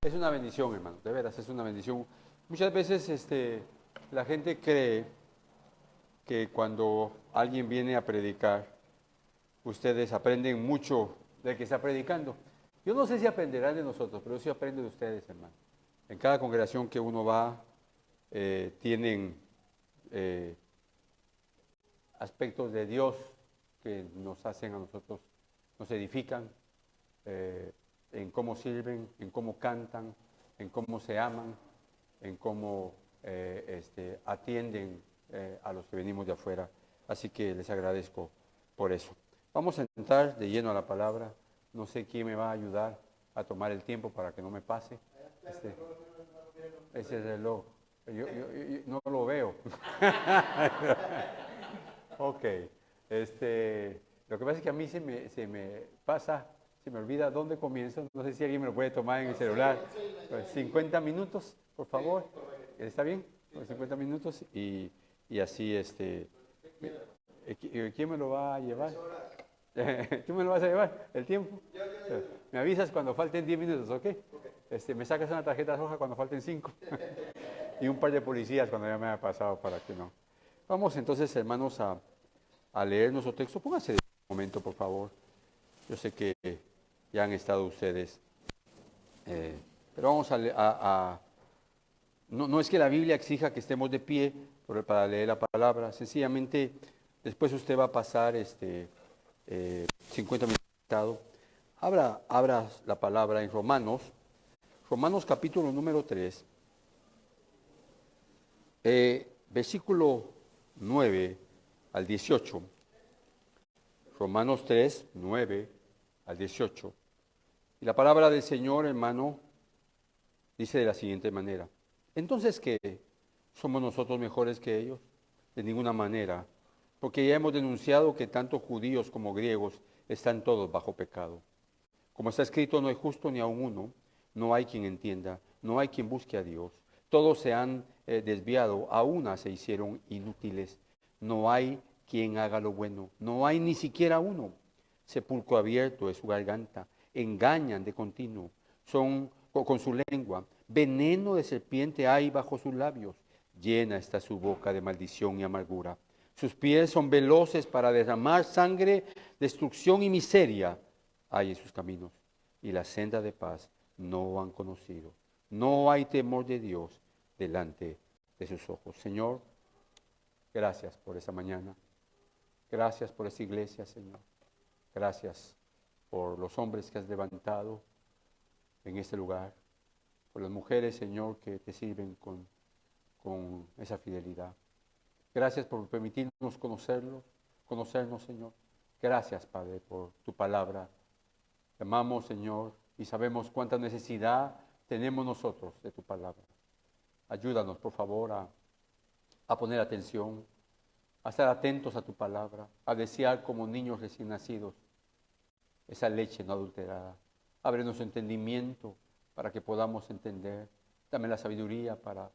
Es una bendición, hermano, de veras, es una bendición. Muchas veces la gente cree que cuando alguien viene a predicar, ustedes aprenden mucho del que está predicando. Yo no sé si aprenderán de nosotros, pero sí aprendo de ustedes, hermano. En cada congregación que uno va, tienen aspectos de Dios que nos hacen a nosotros, nos edifican, en cómo sirven, en cómo cantan, en cómo se aman, en cómo atienden a los que venimos de afuera. Así que les agradezco por eso. Vamos a entrar de lleno a la palabra. No sé quién me va a ayudar a tomar el tiempo para que no me pase. Ese reloj. Yo no lo veo. Ok. Lo que pasa es que a mí se me pasa, se me olvida dónde comienzo. No sé si alguien me lo puede tomar en el celular. 50 minutos, por favor. ¿Está bien? 50 minutos y así, ¿quién me lo va a llevar? ¿Tú me lo vas a llevar? ¿El tiempo? Me avisas cuando falten 10 minutos, ¿ok? Me sacas una tarjeta roja cuando falten 5. Y un par de policías cuando ya me haya pasado para que no. Vamos entonces, hermanos, a leer nuestro texto. Pónganse de un momento, por favor. Yo sé que ya han estado ustedes. Pero vamos no es que la Biblia exija que estemos de pie para leer la palabra. Sencillamente, después usted va a pasar 50 minutos. Abra la palabra en Romanos capítulo número 3, versículo 9 al 18. Romanos 3, 9 al 18. Y la palabra del Señor, hermano, dice de la siguiente manera. Entonces, ¿qué? ¿Somos nosotros mejores que ellos? De ninguna manera, porque ya hemos denunciado que tanto judíos como griegos están todos bajo pecado. Como está escrito, no hay justo ni aun uno, no hay quien entienda, no hay quien busque a Dios. Todos se han desviado, a una se hicieron inútiles. No hay quien haga lo bueno, no hay ni siquiera uno. Sepulcro abierto es su garganta, engañan de continuo, son con su lengua, veneno de serpiente hay bajo sus labios, llena está su boca de maldición y amargura. Sus pies son veloces para derramar sangre, destrucción y miseria hay en sus caminos, y la senda de paz no han conocido. No hay temor de Dios delante de sus ojos. Señor, gracias por esta mañana. Gracias por esta iglesia, Señor. Gracias por los hombres que has levantado en este lugar, por las mujeres, Señor, que te sirven con esa fidelidad. Gracias por permitirnos conocernos, Señor. Gracias, Padre, por tu palabra. Te amamos, Señor, y sabemos cuánta necesidad tenemos nosotros de tu palabra. Ayúdanos, por favor, a poner atención, a estar atentos a tu palabra, a desear como niños recién nacidos esa leche no adulterada. Abre nuestro entendimiento para que podamos entender. Dame la sabiduría para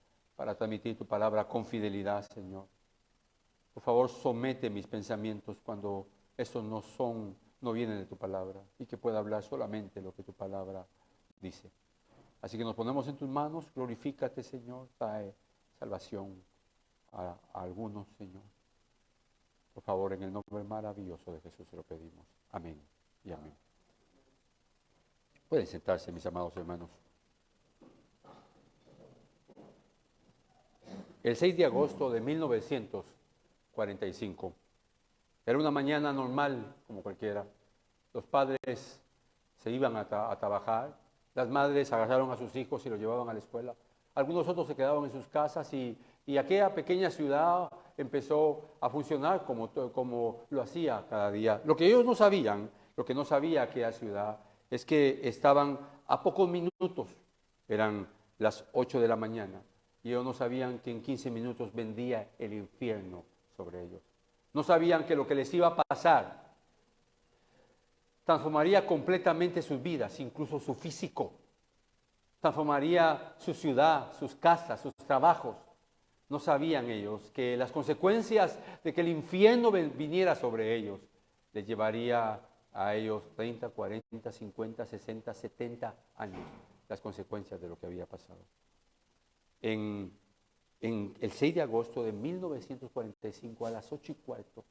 transmitir tu palabra con fidelidad, Señor. Por favor, somete mis pensamientos cuando estos no vienen de tu palabra y que pueda hablar solamente lo que tu palabra dice. Así que nos ponemos en tus manos, glorifícate, Señor, trae salvación a algunos, Señor. Por favor, en el nombre maravilloso de Jesús se lo pedimos. Amén y amén. Pueden sentarse, mis amados hermanos. El 6 de agosto de 1945, era una mañana normal como cualquiera. Los padres se iban a trabajar, las madres agarraron a sus hijos y los llevaban a la escuela. Algunos otros se quedaban en sus casas y aquella pequeña ciudad empezó a funcionar como lo hacía cada día. Lo que ellos no sabían, lo que no sabía aquella ciudad, es que estaban a pocos minutos, eran las 8 de la mañana, y ellos no sabían que en 15 minutos vendría el infierno sobre ellos. No sabían que lo que les iba a pasar transformaría completamente sus vidas, incluso su físico. Transformaría su ciudad, sus casas, sus trabajos. No sabían ellos que las consecuencias de que el infierno viniera sobre ellos les llevaría a ellos 30, 40, 50, 60, 70 años las consecuencias de lo que había pasado. En el 6 de agosto de 1945, a las 8:15,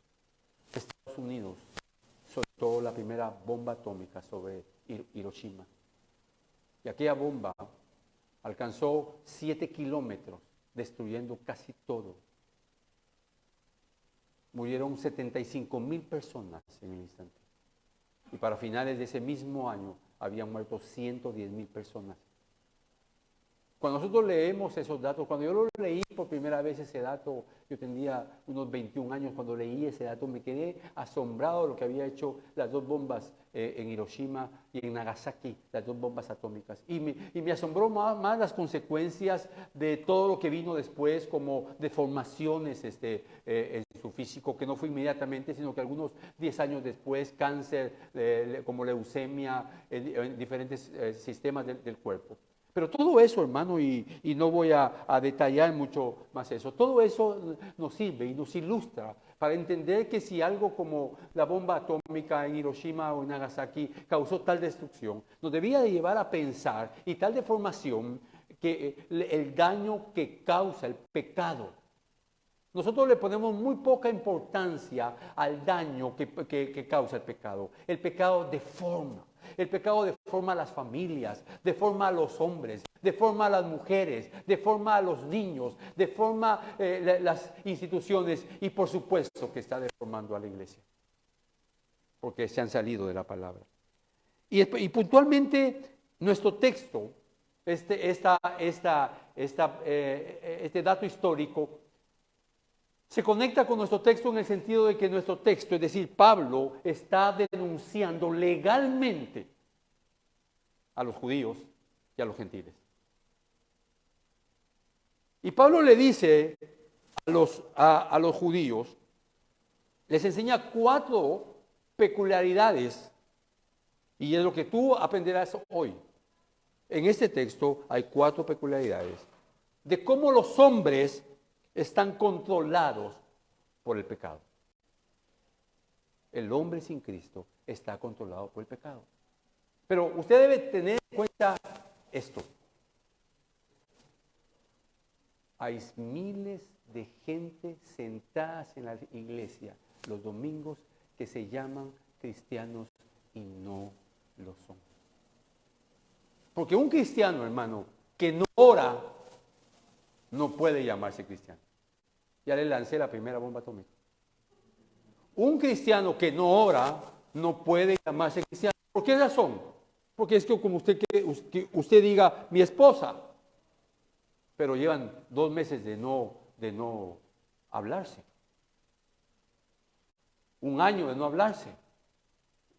Estados Unidos soltó la primera bomba atómica sobre Hiroshima. Y aquella bomba alcanzó 7 kilómetros, destruyendo casi todo. Murieron 75,000 personas en el instante. Y para finales de ese mismo año habían muerto 110,000 personas. Cuando nosotros leemos esos datos, cuando yo lo leí por primera vez ese dato, yo tenía unos 21 años, cuando leí ese dato me quedé asombrado de lo que había hecho las dos bombas en Hiroshima y en Nagasaki, las dos bombas atómicas. Y me asombró más las consecuencias de todo lo que vino después, como deformaciones en su físico, que no fue inmediatamente, sino que algunos 10 años después, cáncer, como leucemia, en diferentes sistemas del cuerpo. Pero todo eso, hermano, y no voy a detallar mucho más eso, todo eso nos sirve y nos ilustra para entender que si algo como la bomba atómica en Hiroshima o en Nagasaki causó tal destrucción, nos debía de llevar a pensar, y tal deformación, que el daño que causa el pecado. Nosotros le ponemos muy poca importancia al daño que causa el pecado. El pecado deforma. El pecado deforma a las familias, deforma a los hombres, deforma a las mujeres, deforma a los niños, deforma las instituciones y por supuesto que está deformando a la iglesia. Porque se han salido de la palabra. Y puntualmente nuestro texto, este dato histórico, se conecta con nuestro texto en el sentido de que nuestro texto, es decir, Pablo, está denunciando legalmente a los judíos y a los gentiles. Y Pablo le dice a los judíos, les enseña 4 peculiaridades, y es lo que tú aprenderás hoy. En este texto hay 4 peculiaridades de cómo los hombres están controlados por el pecado. El hombre sin Cristo está controlado por el pecado. Pero usted debe tener en cuenta esto. Hay miles de gente sentadas en la iglesia los domingos que se llaman cristianos y no lo son. Porque un cristiano, hermano, que no ora, no puede llamarse cristiano. Ya le lancé la primera bomba atómica. Un cristiano que no ora no puede llamarse cristiano. ¿Por qué razón? Porque es que como usted diga, mi esposa, pero llevan 2 meses de no hablarse. 1 año de no hablarse.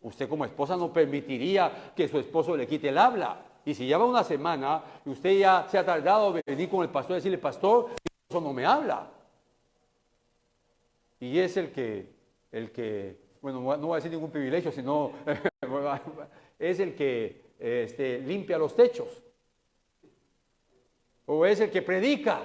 Usted como esposa no permitiría que su esposo le quite el habla. Y si lleva 1 semana y usted ya se ha tardado de venir con el pastor y decirle, pastor, mi esposo no me habla. Y es el que, bueno, no voy a decir ningún privilegio, sino es el que limpia los techos. O es el que predica.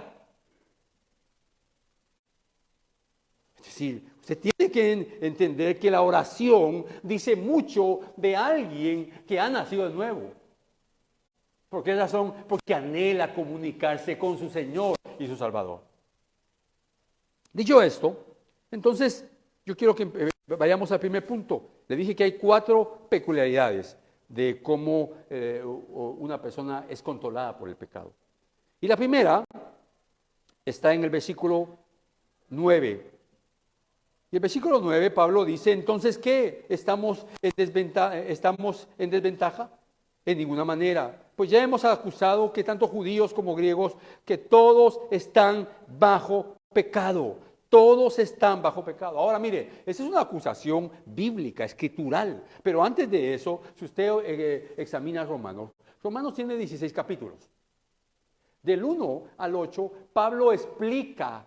Es decir, usted tiene que entender que la oración dice mucho de alguien que ha nacido de nuevo. ¿Por qué razón? Porque anhela comunicarse con su Señor y su Salvador. Dicho esto, entonces yo quiero que vayamos al primer punto. Le dije que hay 4 peculiaridades de cómo una persona es controlada por el pecado. Y la primera está en el versículo 9. Y el versículo 9, Pablo dice, entonces, ¿qué? ¿Estamos en desventaja? En ninguna manera. Pues ya hemos acusado que tanto judíos como griegos, que todos están bajo pecado. Todos están bajo pecado. Ahora mire, esa es una acusación bíblica, escritural. Pero antes de eso, si usted examina Romanos tiene 16 capítulos. Del 1 al 8, Pablo explica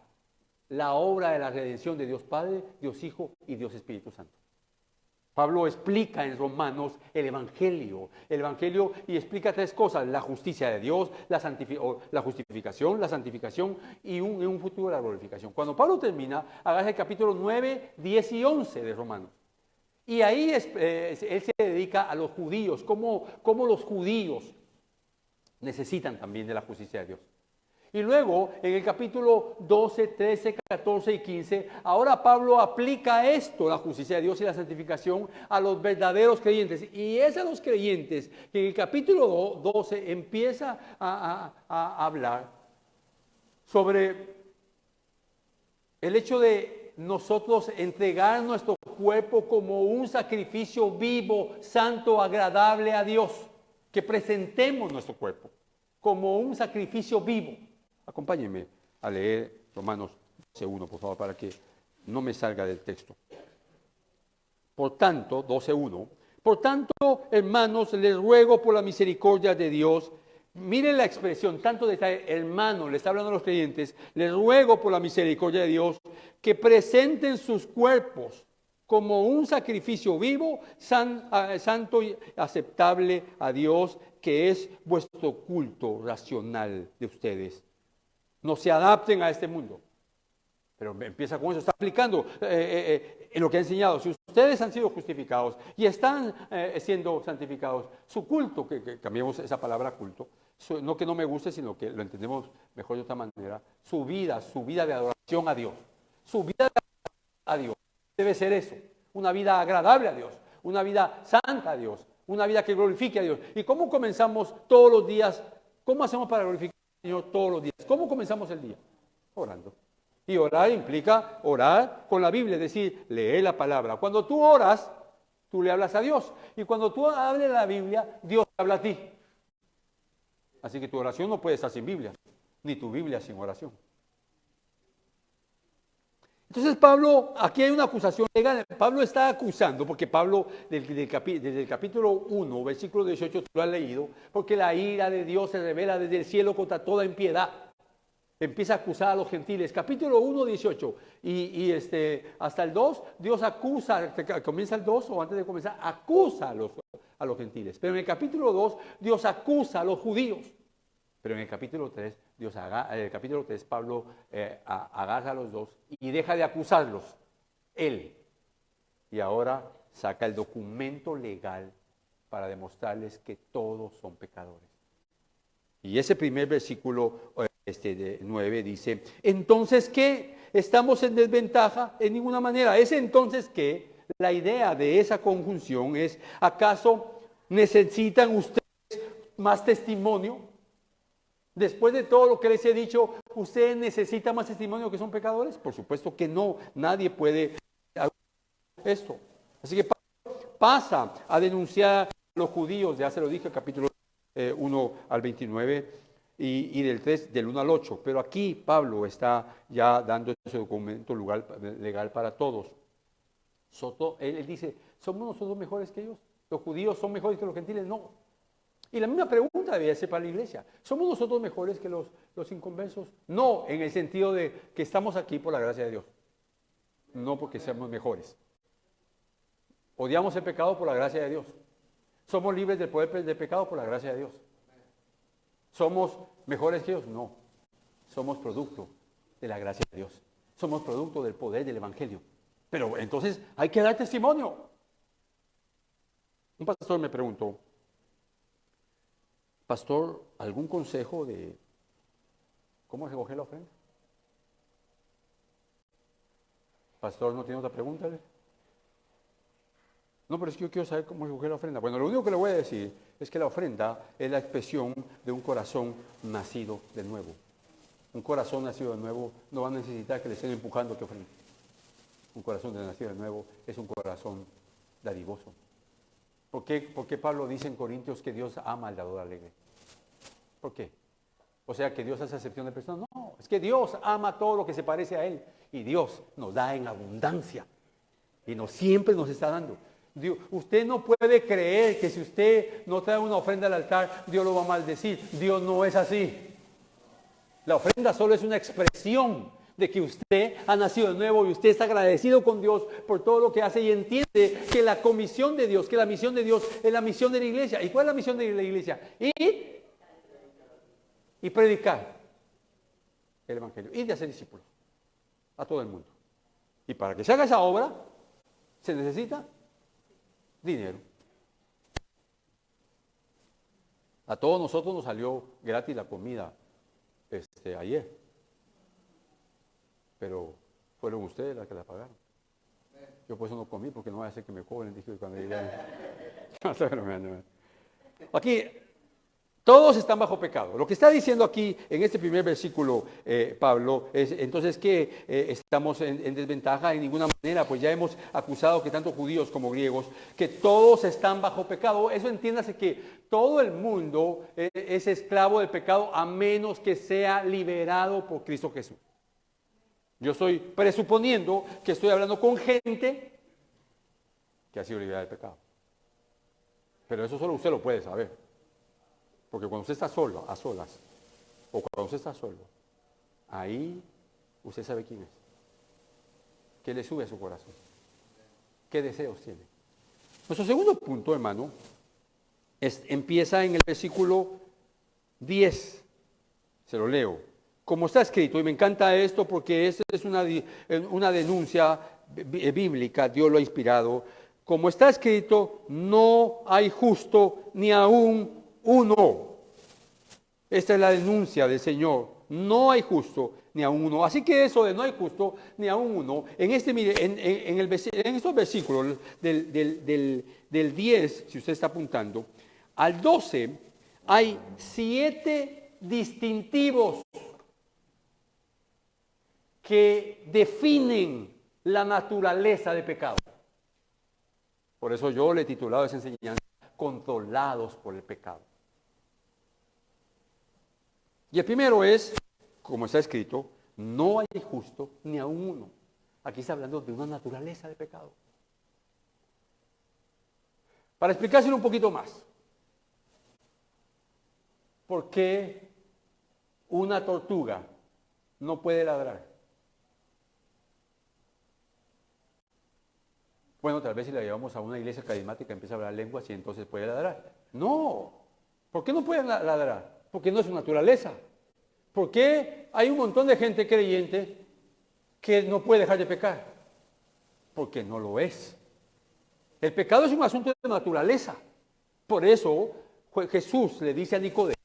la obra de la redención de Dios Padre, Dios Hijo y Dios Espíritu Santo. Pablo explica en Romanos el Evangelio y explica 3 cosas: la justicia de Dios, la justificación, la santificación y en un futuro la glorificación. Cuando Pablo termina, agarra el capítulo 9, 10 y 11 de Romanos. Y ahí él se dedica a los judíos, cómo los judíos necesitan también de la justicia de Dios. Y luego, en el capítulo 12, 13, 14 y 15, ahora Pablo aplica esto, la justicia de Dios y la santificación, a los verdaderos creyentes. Y es a los creyentes que en el capítulo 12 empieza a hablar sobre el hecho de nosotros entregar nuestro cuerpo como un sacrificio vivo, santo, agradable a Dios. Que presentemos nuestro cuerpo como un sacrificio vivo. Acompáñenme a leer Romanos 12:1, por favor, para que no me salga del texto. Por tanto, 12:1, por tanto, hermanos, les ruego por la misericordia de Dios. Miren la expresión, tanto de hermano, le está hablando a los creyentes, les ruego por la misericordia de Dios que presenten sus cuerpos como un sacrificio vivo, santo y aceptable a Dios, que es vuestro culto racional de ustedes. No se adapten a este mundo. Pero empieza con eso, está aplicando lo que ha enseñado. Si ustedes han sido justificados y están siendo santificados, su culto, que cambiemos esa palabra culto, no que no me guste, sino que lo entendemos mejor de otra manera, su vida de adoración a Dios, su vida de adoración a Dios debe ser eso, una vida agradable a Dios, una vida santa a Dios, una vida que glorifique a Dios. ¿Y cómo comenzamos todos los días? ¿Cómo hacemos para glorificar al Señor todos los días? ¿Cómo comenzamos el día? Orando. Y orar implica orar con la Biblia, es decir, leer la palabra. Cuando tú oras, tú le hablas a Dios. Y cuando tú hables la Biblia, Dios te habla a ti. Así que tu oración no puede estar sin Biblia, ni tu Biblia sin oración. Entonces Pablo, aquí hay una acusación legal. Pablo está acusando, porque Pablo desde el capítulo 1, versículo 18, tú lo has leído, porque la ira de Dios se revela desde el cielo contra toda impiedad. Empieza a acusar a los gentiles. Capítulo 1, 18 y hasta el 2, Dios acusa, comienza el 2 o antes de comenzar, acusa a los gentiles. Pero en el capítulo 2, Dios acusa a los judíos. Pero en el capítulo 3, Pablo agarra a los dos y deja de acusarlos, él. Y ahora saca el documento legal para demostrarles que todos son pecadores. Y ese primer versículo de 9 dice, ¿entonces qué? ¿Estamos en desventaja? En ninguna manera. ¿Es entonces qué? La idea de esa conjunción es, ¿acaso necesitan ustedes más testimonio? Después de todo lo que les he dicho, ¿ustedes necesitan más testimonio que son pecadores? Por supuesto que no. Nadie puede hacer esto. Así que pasa a denunciar a los judíos, ya se lo dije, capítulo 1 al 29 y del 1 al 8. Pero aquí Pablo está ya dando ese documento legal para todos. Él dice, ¿somos nosotros mejores que ellos? ¿Los judíos son mejores que los gentiles? No. Y la misma pregunta debía ser para la iglesia. ¿Somos nosotros mejores que los inconversos? No, en el sentido de que estamos aquí por la gracia de Dios. No porque seamos mejores. Odiamos el pecado por la gracia de Dios. ¿Somos libres del poder del pecado por la gracia de Dios? ¿Somos mejores que ellos? No. Somos producto de la gracia de Dios. Somos producto del poder del Evangelio. Pero entonces hay que dar testimonio. Un pastor me preguntó, pastor, ¿algún consejo de cómo recoger la ofrenda? Pastor, ¿no tiene otra pregunta? No, pero es que yo quiero saber cómo recoger la ofrenda. Bueno, lo único que le voy a decir es que la ofrenda es la expresión de un corazón nacido de nuevo. Un corazón nacido de nuevo no va a necesitar que le estén empujando que ofrende. Un corazón nacido de nuevo es un corazón dadivoso. ¿Por qué Pablo dice en Corintios que Dios ama al dador alegre? ¿Por qué? O sea, que Dios hace acepción de personas. No, es que Dios ama todo lo que se parece a Él. Y Dios nos da en abundancia. Y siempre nos está dando. Dios, usted no puede creer que si usted no trae una ofrenda al altar, Dios lo va a maldecir. Dios no es así. La ofrenda solo es una expresión de que usted ha nacido de nuevo y usted está agradecido con Dios por todo lo que hace y entiende que la comisión de Dios, que la misión de Dios es la misión de la iglesia. ¿Y cuál es la misión de la iglesia? Ir y predicar el Evangelio y de hacer discípulos a todo el mundo. Y para que se haga esa obra, se necesita dinero. A todos nosotros nos salió gratis la comida ayer, pero fueron ustedes las que la pagaron. Yo por eso no comí, porque no voy a hacer que me cobren, dije cuando llegué. Aquí, todos están bajo pecado. Lo que está diciendo aquí, en este primer versículo, Pablo, es entonces que estamos en desventaja en ninguna manera, pues ya hemos acusado que tanto judíos como griegos, que todos están bajo pecado. Eso entiéndase que todo el mundo es esclavo del pecado a menos que sea liberado por Cristo Jesús. Yo estoy presuponiendo que estoy hablando con gente que ha sido liberada del pecado. Pero eso solo usted lo puede saber. Porque cuando usted está solo, a solas, o cuando usted está solo, ahí usted sabe quién es. ¿Qué le sube a su corazón? ¿Qué deseos tiene? Nuestro segundo punto, hermano, empieza en el versículo 10. Se lo leo. Como está escrito, y me encanta esto porque esta es una denuncia bíblica, Dios lo ha inspirado. Como está escrito, no hay justo ni aún uno. Esta es la denuncia del Señor. No hay justo ni aún uno. Así que eso de no hay justo ni aún uno, en estos versículos del 10, si usted está apuntando, al 12, hay 7 distintivos que definen la naturaleza de pecado. Por eso yo le he titulado esa enseñanza, Controlados por el pecado. Y el primero es, como está escrito, no hay justo ni aún uno. Aquí está hablando de una naturaleza de pecado. Para explicárselo un poquito más, ¿por qué una tortuga no puede ladrar? Bueno, tal vez si la llevamos a una iglesia carismática empieza a hablar lenguas y entonces puede ladrar. No, ¿por qué no puede ladrar? Porque no es su naturaleza. ¿Por qué hay un montón de gente creyente que no puede dejar de pecar? Porque no lo es. El pecado es un asunto de naturaleza. Por eso Jesús le dice a Nicodemo,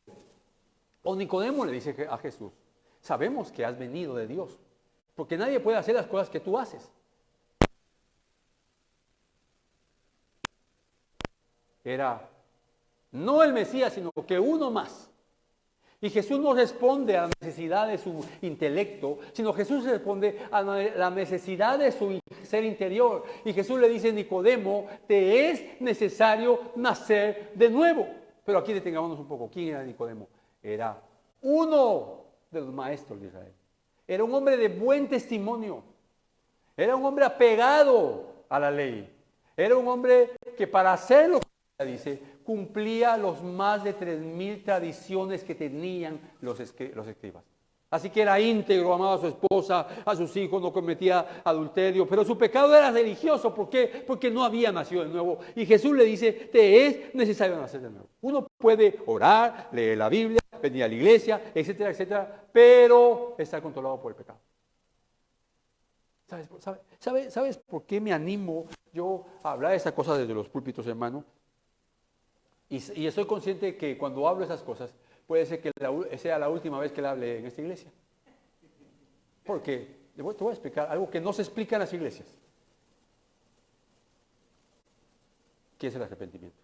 o Nicodemo le dice a Jesús, sabemos que has venido de Dios, porque nadie puede hacer las cosas que tú haces. Era no el Mesías, sino que uno más. Y Jesús no responde a la necesidad de su intelecto, sino Jesús responde a la necesidad de su ser interior. Y Jesús le dice a Nicodemo, te es necesario nacer de nuevo. Pero aquí detengámonos un poco. ¿Quién era Nicodemo? Era uno de los maestros de Israel. Era un hombre de buen testimonio. Era un hombre apegado a la ley. Era un hombre que para hacerlo, dice, cumplía los más de 3,000 tradiciones que tenían los escribas. Así que era íntegro, amaba a su esposa, a sus hijos, no cometía adulterio, pero su pecado era religioso. ¿Por qué? Porque no había nacido de nuevo. Y Jesús le dice, te es necesario nacer de nuevo. Uno puede orar, leer la Biblia, venir a la iglesia, etcétera, etcétera, pero está controlado por el pecado. ¿Sabes por qué me animo yo a hablar de estas cosas desde los púlpitos, hermano? Y estoy consciente de que cuando hablo esas cosas, puede ser que sea la última vez que la hable en esta iglesia. Porque te voy a explicar algo que no se explica en las iglesias. ¿Qué es el arrepentimiento?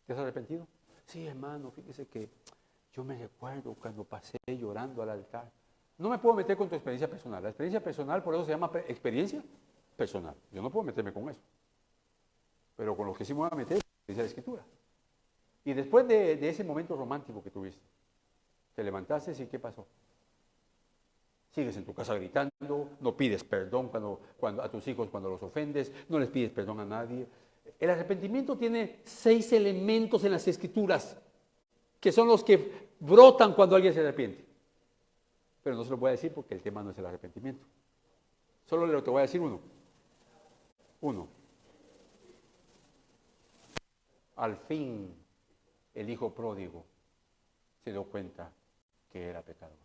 ¿Te has arrepentido? Sí, hermano, fíjese que yo me recuerdo cuando pasé llorando al altar. No me puedo meter con tu experiencia personal. La experiencia personal, por eso se llama experiencia personal. Yo no puedo meterme con eso. Pero con lo que sí me voy a meter, dice la Escritura. Y después de ese momento romántico que tuviste, te levantaste y ¿qué pasó? Sigues en tu casa gritando, no pides perdón cuando a tus hijos cuando los ofendes, no les pides perdón a nadie. El arrepentimiento tiene 6 elementos en las Escrituras, que son los que brotan cuando alguien se arrepiente. Pero no se lo voy a decir porque el tema no es el arrepentimiento. Solo te voy a decir uno. Al fin, el hijo pródigo se dio cuenta que era pecador.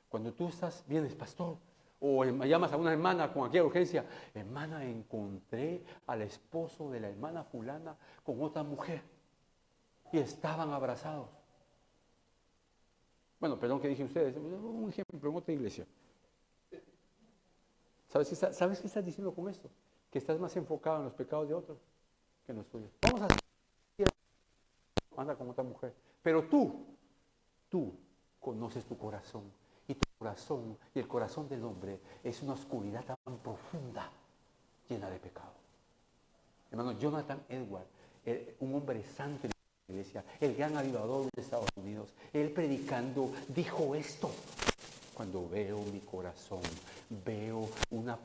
Cuando tú vienes, pastor, O llamas a una hermana con aquella urgencia, hermana, encontré al esposo de la hermana fulana con otra mujer y estaban abrazados. Bueno, perdón que dije ustedes, un ejemplo en otra iglesia. ¿Sabes qué estás diciendo con esto? Que estás más enfocado en los pecados de otros que en los tuyos. Vamos a hacer, anda con otra mujer. Pero tú conoces tu corazón. Y tu corazón y el corazón del hombre es una oscuridad tan profunda, llena de pecado. Hermano, Jonathan Edwards, un hombre santo en la iglesia, el gran avivador de Estados Unidos, él predicando dijo esto: cuando veo mi corazón, veo una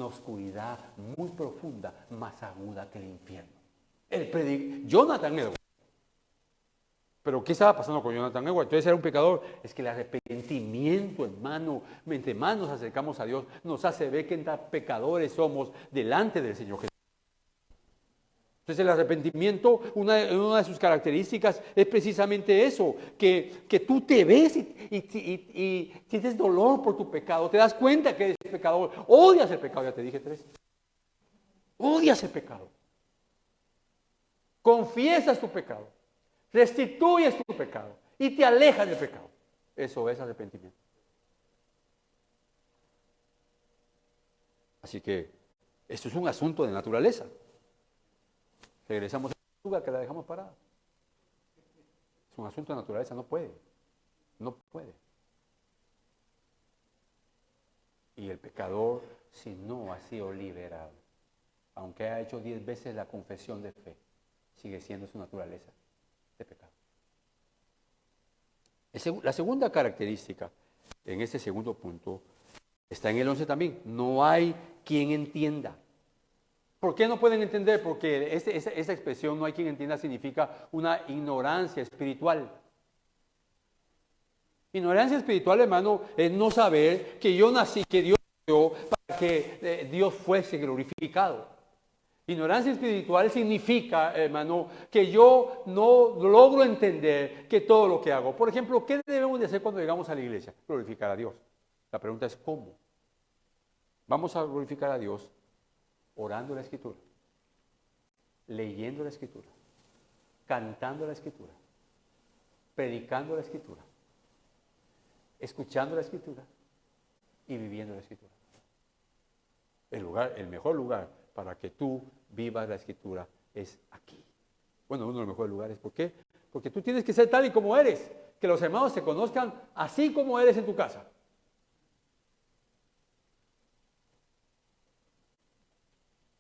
oscuridad muy profunda, más aguda que el infierno. Jonathan Edwards. Pero ¿qué estaba pasando con Jonathan Edwards? Entonces era un pecador. Es que el arrepentimiento, hermano, mientras más nos acercamos a Dios, nos hace ver que tan pecadores somos delante del Señor Jesús. Entonces el arrepentimiento, una de sus características es precisamente eso, que tú te ves y sientes dolor por tu pecado, te das cuenta que eres pecador, odias el pecado, ya te dije 3. Odias el pecado. Confiesas tu pecado. Restituyes tu pecado y te alejas del pecado. Eso es arrepentimiento. Así que esto es un asunto de naturaleza. Regresamos a la tortuga que la dejamos parada. Es un asunto de naturaleza, no puede. Y el pecador, si no ha sido liberado, aunque haya hecho 10 veces la confesión de fe, sigue siendo su naturaleza de pecado. La segunda característica, en este segundo punto, está en el 11 también. No hay quien entienda. ¿Por qué no pueden entender? Porque esa expresión, no hay quien entienda, significa una ignorancia espiritual. Ignorancia espiritual, hermano, es no saber que yo nací, que Dios nació para que Dios fuese glorificado. Ignorancia espiritual significa, hermano, que yo no logro entender que todo lo que hago. Por ejemplo, ¿qué debemos de hacer cuando llegamos a la iglesia? Glorificar a Dios. La pregunta es ¿cómo? Vamos a glorificar a Dios orando la Escritura, leyendo la Escritura, cantando la Escritura, predicando la Escritura, escuchando la Escritura y viviendo la Escritura. El mejor lugar para que tú vivas la Escritura es aquí. Bueno, uno de los mejores lugares. ¿Por qué? Porque tú tienes que ser tal y como eres. Que los hermanos te conozcan así como eres en tu casa.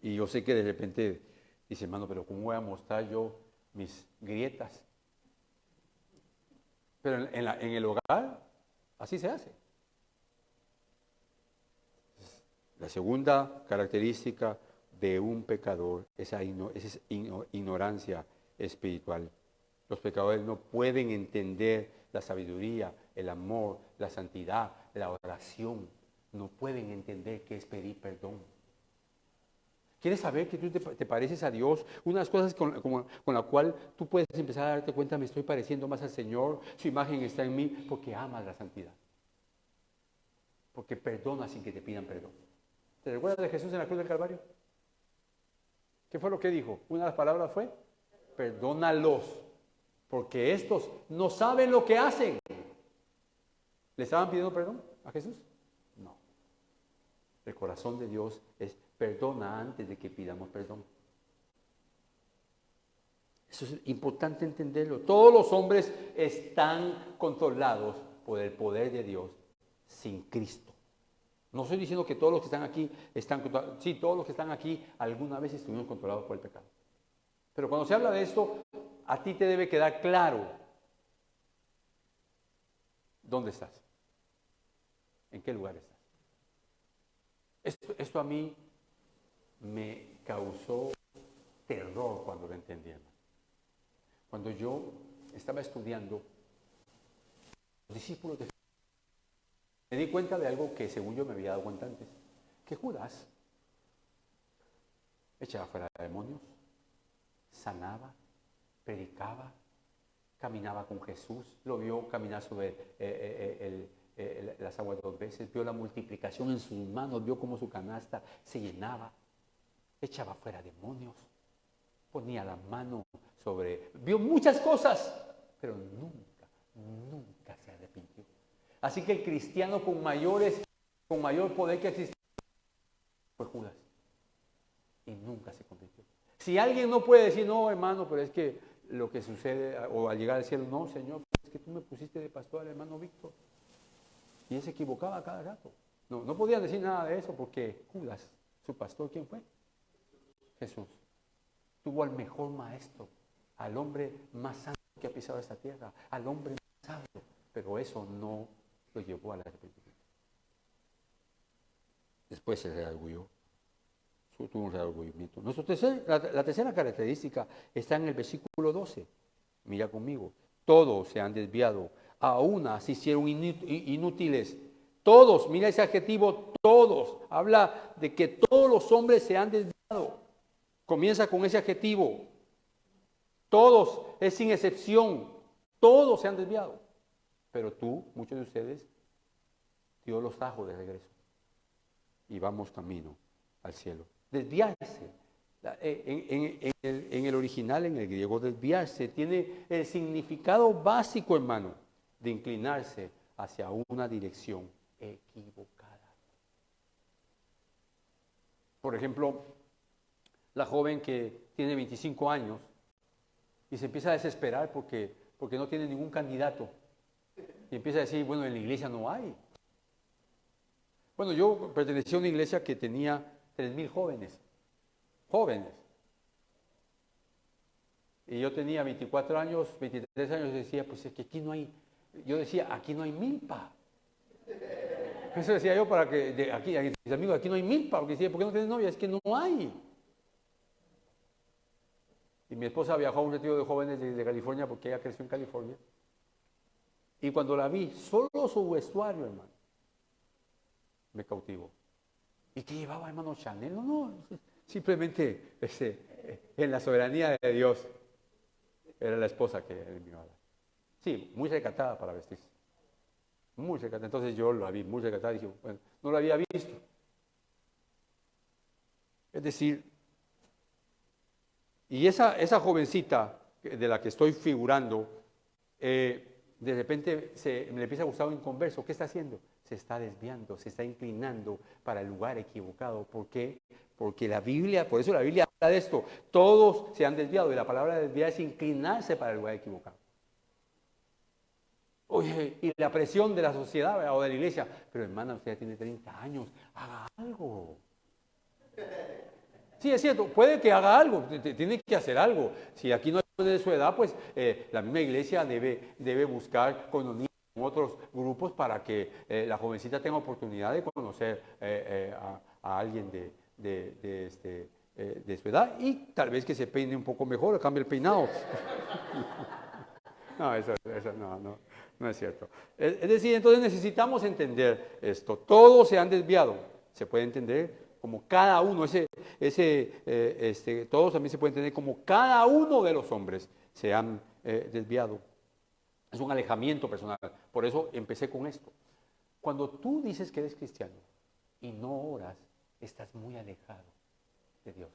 Y yo sé que de repente dice, hermano, pero ¿cómo voy a mostrar yo mis grietas? Pero en el hogar, así se hace. La segunda característica de un pecador es ignorancia espiritual. Los pecadores no pueden entender la sabiduría, el amor, la santidad, la oración. No pueden entender qué es pedir perdón. ¿Quieres saber que tú te pareces a Dios? Una de las cosas con la cual tú puedes empezar a darte cuenta, me estoy pareciendo más al Señor, su imagen está en mí, porque amas la santidad. Porque perdonas sin que te pidan perdón. ¿Te recuerdas de Jesús en la cruz del Calvario? ¿Qué fue lo que dijo? Una de las palabras fue, perdónalos, porque estos no saben lo que hacen. ¿Le estaban pidiendo perdón a Jesús? No. El corazón de Dios es perdona antes de que pidamos perdón. Eso es importante entenderlo. Todos los hombres están controlados por el poder de Dios sin Cristo. No estoy diciendo que todos los que están aquí están controlados. Sí, todos los que están aquí alguna vez estuvieron controlados por el pecado. Pero cuando se habla de esto, a ti te debe quedar claro dónde estás. ¿En qué lugar estás? Esto a mí me causó terror cuando lo entendí, hermano. Cuando yo estaba estudiando los discípulos de Jesús, me di cuenta de algo que según yo me había dado cuenta antes, que Judas echaba fuera demonios, sanaba, predicaba, caminaba con Jesús, lo vio caminar sobre las aguas 2 veces, vio la multiplicación en sus manos, vio cómo su canasta se llenaba, echaba fuera demonios, ponía la mano sobre, vio muchas cosas, pero nunca se arrepintió. Así que el cristiano con mayor poder que existió fue Judas, y nunca se convirtió. Si alguien no puede decir, no, hermano, pero es que lo que sucede, o al llegar al cielo, no, Señor, es que tú me pusiste de pastor al hermano Víctor, y él se equivocaba cada rato. No podían decir nada de eso, porque Judas, su pastor, ¿quién fue? Jesús. Tuvo al mejor maestro, al hombre más santo que ha pisado esta tierra, al hombre más sabio, pero eso no lo llevó al arrepentimiento. Después se reargulló, tuvo un reargullamiento. La tercera característica está en el versículo 12. Mira conmigo. Todos se han desviado, a una se hicieron inútiles. Todos, mira ese adjetivo, todos. Habla de que todos los hombres se han desviado. Comienza con ese adjetivo. Todos, es sin excepción. Todos se han desviado. Pero tú, muchos de ustedes, Dios los trajo de regreso. Y vamos camino al cielo. Desviarse. En el original, en el griego, desviarse tiene el significado básico, hermano, de inclinarse hacia una dirección equivocada. Por ejemplo, la joven que tiene 25 años y se empieza a desesperar porque no tiene ningún candidato. Y empieza a decir, bueno, en la iglesia no hay. Bueno, yo pertenecía a una iglesia que tenía 3,000 jóvenes. Y yo tenía 24 años, 23 años, y decía, pues es que aquí no hay, yo decía, aquí no hay milpa. Eso decía yo para que, aquí, mis amigos, aquí no hay milpa, porque decía, ¿por qué no tienes novia? Es que no hay. Y mi esposa viajó a un retiro de jóvenes de California, porque ella creció en California. Y cuando la vi, solo su vestuario, hermano, me cautivó. ¿Y qué llevaba, hermano Chanel? No, simplemente en la soberanía de Dios era la esposa que él me iba a dar. Sí, muy recatada para vestirse. Muy recatada. Entonces yo la vi muy recatada y dije, bueno, no la había visto. Es decir, y esa jovencita de la que estoy figurando, de repente me le empieza a gustar un inconverso. ¿Qué está haciendo? Se está desviando, se está inclinando para el lugar equivocado. ¿Por qué? Porque la Biblia, por eso la Biblia habla de esto. Todos se han desviado y la palabra desviar es inclinarse para el lugar equivocado. Oye, y la presión de la sociedad, ¿verdad? O de la iglesia. Pero hermana, usted ya tiene 30 años, haga algo. Sí, es cierto, puede que haga algo, tiene que hacer algo. Si aquí no hay de su edad, pues la misma iglesia debe buscar con los niños, con otros grupos, para que la jovencita tenga oportunidad de conocer a alguien de su edad, y tal vez que se peine un poco mejor, cambie el peinado. No, eso no es cierto. Es decir, entonces necesitamos entender esto. Todos se han desviado. Se puede entender como cada uno, todos también se puede entender como cada uno de los hombres se han desviado. Es un alejamiento personal. Por eso empecé con esto. Cuando tú dices que eres cristiano y no oras, estás muy alejado de Dios.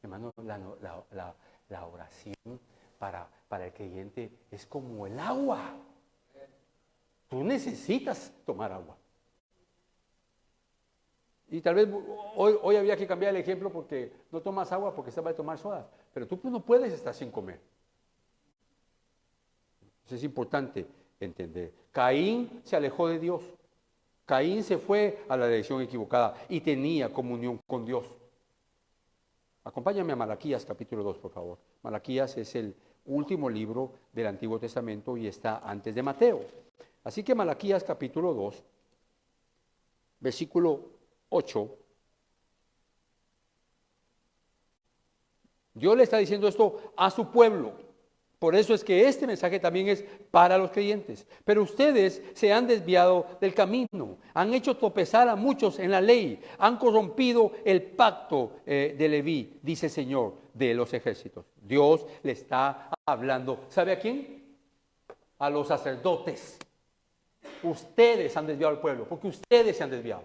Hermano, la oración para el creyente es como el agua. Tú necesitas tomar agua. Y tal vez hoy había que cambiar el ejemplo porque no tomas agua porque estás para tomar sodas. Pero tú no puedes estar sin comer. Eso es importante entender. Caín se alejó de Dios. Caín se fue a la dirección equivocada y tenía comunión con Dios. Acompáñame a Malaquías capítulo 2, por favor. Malaquías es el último libro del Antiguo Testamento y está antes de Mateo. Así que Malaquías capítulo 2, versículo 8. Dios le está diciendo esto a su pueblo. Por eso es que este mensaje también es para los creyentes. Pero ustedes se han desviado del camino, han hecho tropezar a muchos en la ley, han corrompido el pacto de Leví, dice el Señor de los ejércitos. Dios le está hablando, ¿sabe a quién? A los sacerdotes. ustedes han desviado al pueblo, porque ustedes se han desviado.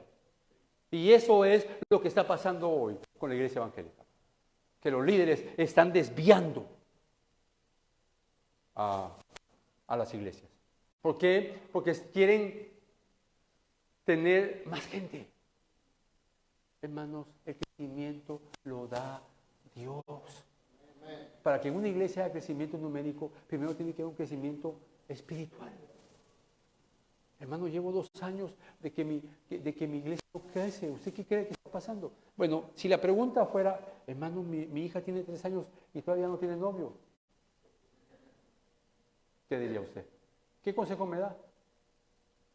Y eso es lo que está pasando hoy con la iglesia evangélica. Que los líderes están desviando a las iglesias. ¿Por qué? Porque quieren tener más gente. Hermanos, el crecimiento lo da Dios. Para que en una iglesia haya crecimiento numérico, primero tiene que haber un crecimiento espiritual. Hermano, llevo 2 años de que mi iglesia no crece. ¿Usted qué cree que está pasando? Bueno, si la pregunta fuera, hermano, mi hija tiene 3 años y todavía no tiene novio, ¿qué diría usted? ¿Qué consejo me da?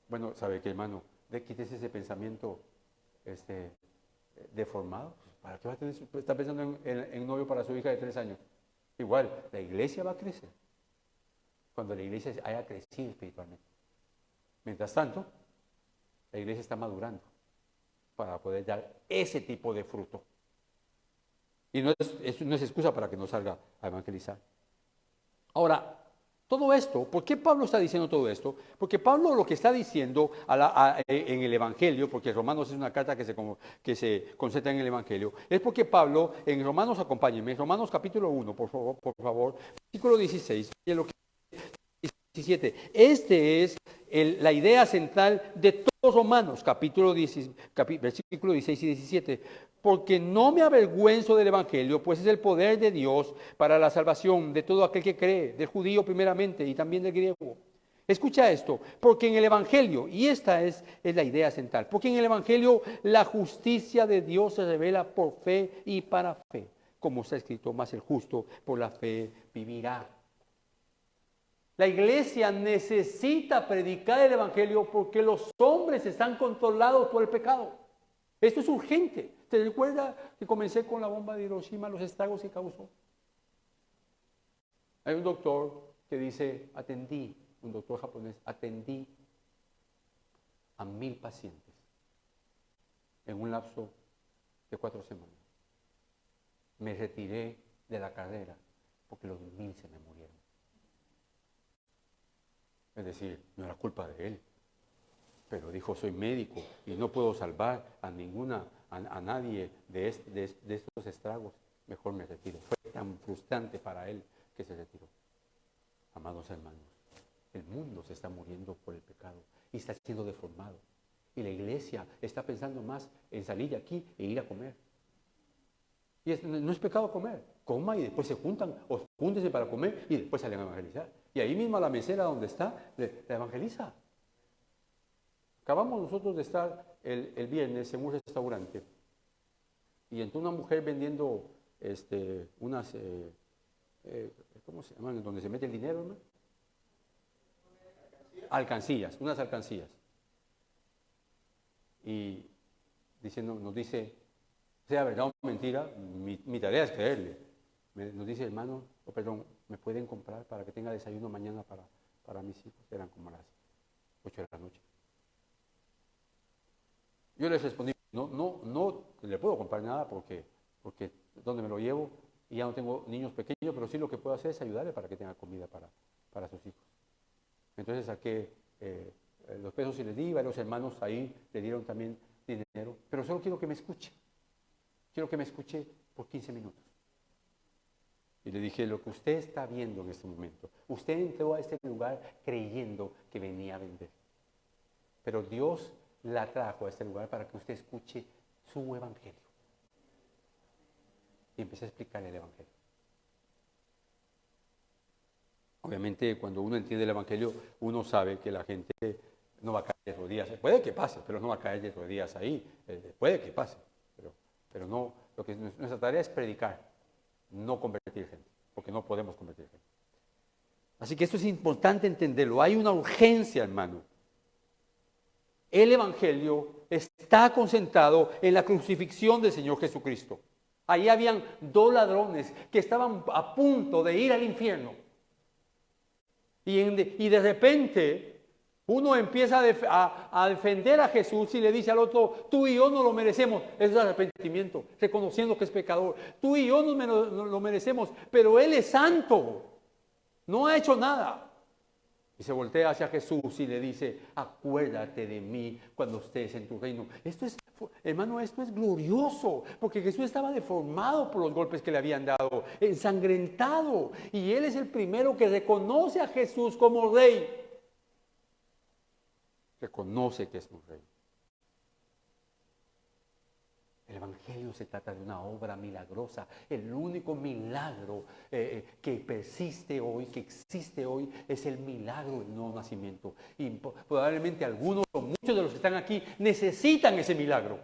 Bueno, ¿sabe qué, hermano? Quítese ese pensamiento deformado. ¿Para qué va a tener, está pensando en novio para su hija de 3 años? Igual, la iglesia va a crecer cuando la iglesia haya crecido espiritualmente. Mientras tanto, la iglesia está madurando para poder dar ese tipo de fruto. Y no es excusa para que no salga a evangelizar. Ahora, todo esto, ¿por qué Pablo está diciendo todo esto? Porque Pablo lo que está diciendo en el Evangelio, porque Romanos es una carta que se concentra en el Evangelio, es porque Pablo, en Romanos, acompáñenme, en Romanos capítulo 1, por favor, versículo 16, y lo que 17. Es la idea central de todos Romanos, versículo 16 y 17. Porque no me avergüenzo del Evangelio, pues es el poder de Dios para la salvación de todo aquel que cree, del judío primeramente y también del griego. Escucha esto, porque en el Evangelio, y esta es la idea central, porque en el Evangelio la justicia de Dios se revela por fe y para fe, como está escrito, más el justo por la fe vivirá. La iglesia necesita predicar el Evangelio porque los hombres están controlados por el pecado. Esto es urgente. ¿Te recuerda que comencé con la bomba de Hiroshima, los estragos que causó? Hay un doctor que dice, un doctor japonés, atendí a 1000 pacientes en un lapso de 4 semanas. Me retiré de la carrera porque los 1000 se me murieron. Es decir, no era culpa de él, pero dijo, soy médico y no puedo salvar a nadie de estos estragos, mejor me retiro. Fue tan frustrante para él que se retiró. Amados hermanos, el mundo se está muriendo por el pecado y está siendo deformado. Y la iglesia está pensando más en salir de aquí e ir a comer. Y no es pecado comer. Coma y después se juntan, o júntense para comer y después salen a evangelizar. Y ahí mismo a la mesera donde está, la evangeliza. Acabamos nosotros de estar el viernes en un restaurante y entró una mujer vendiendo unas, ¿cómo se llaman? Donde se mete el dinero, ¿no? Alcancías, unas alcancías. Y nos dice, sea verdad o mentira, mi tarea es creerle. Nos dice, hermano, perdón, ¿me pueden comprar para que tenga desayuno mañana para mis hijos? Eran como las 8 de la noche. Yo les respondí, no le puedo comprar nada porque donde me lo llevo y ya no tengo niños pequeños, pero sí lo que puedo hacer es ayudarle para que tenga comida para sus hijos. Entonces saqué los pesos y les di, varios hermanos ahí le dieron también dinero, pero solo quiero que me escuche. Quiero que me escuche por 15 minutos. Y le dije, lo que usted está viendo en este momento, usted entró a este lugar creyendo que venía a vender. Pero Dios la trajo a este lugar para que usted escuche su evangelio. Y empecé a explicarle el evangelio. Obviamente, cuando uno entiende el evangelio, uno sabe que la gente no va a caer de rodillas. Puede que pase, pero no va a caer de rodillas ahí. Puede que pase, pero no. Nuestra tarea es predicar, no convertir gente, porque no podemos convertir gente. Así que esto es importante entenderlo. Hay una urgencia, hermano. El evangelio está concentrado en la crucifixión del Señor Jesucristo. Ahí habían 2 ladrones que estaban a punto de ir al infierno. Y de repente uno empieza a defender a Jesús y le dice al otro, tú y yo no lo merecemos. Eso es arrepentimiento, reconociendo que es pecador. Tú y yo no lo merecemos, pero Él es santo. No ha hecho nada. Y se voltea hacia Jesús y le dice, acuérdate de mí cuando estés en tu reino. Hermano, esto es glorioso, porque Jesús estaba deformado por los golpes que le habían dado, ensangrentado. Y Él es el primero que reconoce a Jesús como rey. Reconoce que es un rey. El Evangelio se trata de una obra milagrosa. El único milagro que persiste hoy, que existe hoy, es el milagro del nuevo nacimiento. Y probablemente algunos o muchos de los que están aquí necesitan ese milagro.